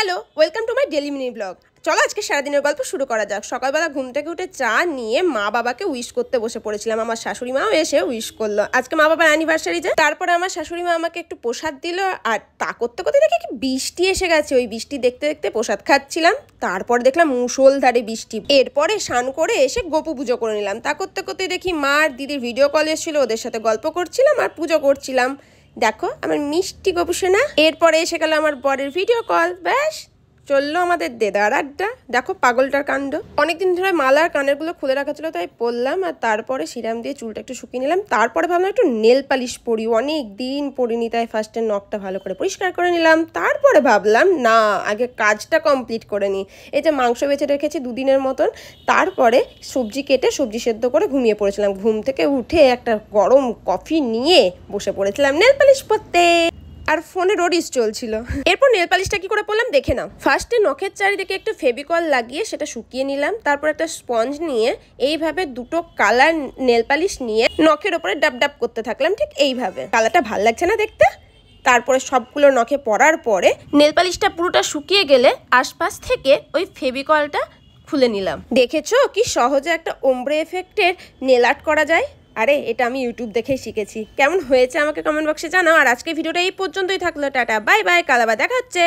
Hello, welcome to my daily mini blog. চলো আজকে সারাদিনের গল্প শুরু করা যাক। সকালবেলা ঘুম থেকে উঠে চা নিয়ে মা বাবাকে উইশ করতে বসে পড়েছিলাম। আমার শাশুড়ি মাও এসে উইশ করলো। আজকে মা বাবার অ্যানিভার্সারি যে, তারপরে আমার শাশুড়ি মা আমাকে একটু প্রসাদ দিল। আর তা করতে করতে দেখি কি বৃষ্টি এসে গেছে। ওই বৃষ্টি দেখতে দেখতে প্রসাদ খাচ্ছিলাম। তারপর দেখলাম মুষলধারে বৃষ্টি। এরপরে স্নান করে এসে গোপু পুজো করে নিলাম। তা করতে করতে দেখি মা আর দিদির ভিডিও কল এসেছিল, ওদের সাথে গল্প করছিলাম আর পুজো করছিলাম। দেখো আমার মিষ্টি গোপুসোনা। এরপরে এসে গেল আমার বরের ভিডিও কল। ব্যাস চললো আমাদের দেদার আড্ডা। দেখো পাগলটার কাণ্ড। অনেকদিন ধরে মালার কানেরগুলো খুলে রাখা ছিল, তাই পরলাম। আর তারপরে সিরাম দিয়ে চুলটা একটু শুকিয়ে নিলাম। তারপরে ভাবলাম একটু নেল পালিশ পরি, অনেক দিন পরিনি, তাই ফার্স্টে নখটা ভালো করে পরিষ্কার করে নিলাম। তারপরে ভাবলাম না, আগে কাজটা কমপ্লিট করে নিই। এই যে মাংস বেঁচে রেখেছি দুদিনের মতন। তারপরে সবজি কেটে সবজি সেদ্ধ করে ঘুমিয়ে পড়েছিলাম। ঘুম থেকে উঠে একটা গরম কফি নিয়ে বসে পড়েছিলাম নেল পালিশ পরতে। আর ফোনে রোডিস চলছিল। এরপর নেল পালিশটা কি করে পরলাম দেখে নাও। ফার্স্টে নখের চারিদিকে একটু ফেভিকল লাগিয়ে সেটা শুকিয়ে নিলাম। তারপর একটা স্পঞ্জ নিয়ে এইভাবে দুটো কালার নেল পালিশ নিয়ে নখের ওপরে ডাব ডাব করতে থাকলাম, ঠিক এইভাবে। কালারটা ভাল লাগছে না দেখতে? তারপরে সবগুলো নখে পরার পরে নেল পালিশটা পুরোটা শুকিয়ে গেলে আশপাশ থেকে ওই ফেভিকলটা খুলে নিলাম। দেখেছো কি সহজে একটা ওমব্রে এফেক্টের নেল আর্ট করা যায়? আরে এটা আমি ইউটিউব দেখেই শিখেছি। কেমন হয়েছে আমাকে কমেন্ট বক্সে জানাও। আর আজকে ভিডিওটা এই পর্যন্তই থাকলো। টাটা বাই বাই, কাল আবার দেখা হচ্ছে।